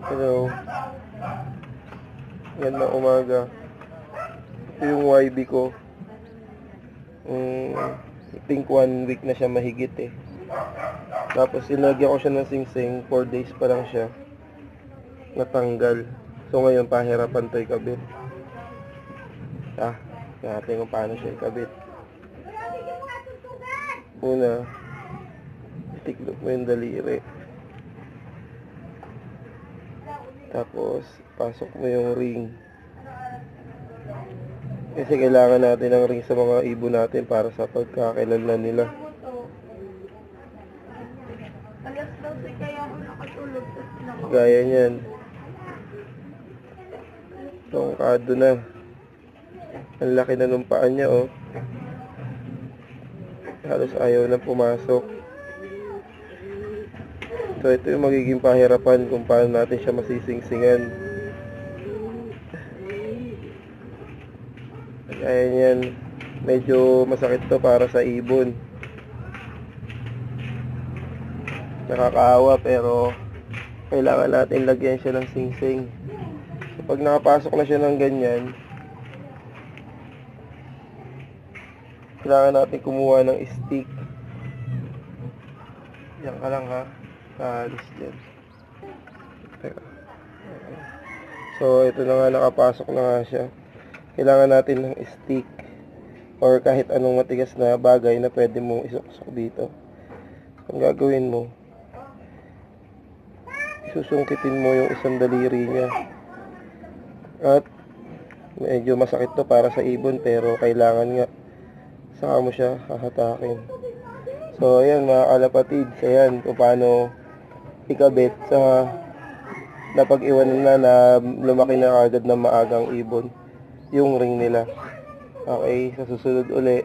Hello. Gandang umaga. Ito yung YB ko. I think 1 week na siya mahigit eh. Tapos sinagyan ko siya ng singsing. 4 days pa lang siya. Natanggal. So ngayon pahirapan to ikabit. Natin kung paano siya ikabit. Una, itiklop mo yung daliri. Tapos, pasok mo yung ring. Kasi kailangan natin ng ring sa mga ibon natin para sa pagkakakilanlan nila. Gaya niyan. Tongkado na. Ang laki na ng paa niya, oh. Halos ayaw na pumasok. So, ito yung magiging pahirapan kung paano natin siya masisingsingan. Kaya yan, medyo masakit to para sa ibon. Nakakaawa pero kailangan natin lagyan siya ng singsing. So, pag nakapasok na siya ng ganyan, kailangan natin kumuha ng stick. Yan ka lang ha. Alis dyan. So, ito na nga, nakapasok na nga siya. Kailangan natin ng stick or kahit anong matigas na bagay na pwede mong isukso dito. Ang gagawin mo, isusungkitin mo yung isang daliri niya. At medyo masakit to para sa ibon pero kailangan nga saka mo siya hahatakin. So, ayan mga kalapatid, ayan kung paano ikabit sa napag-iwanan na lumaki na agad na maagang ibon yung ring nila. Okay, sa susunod uli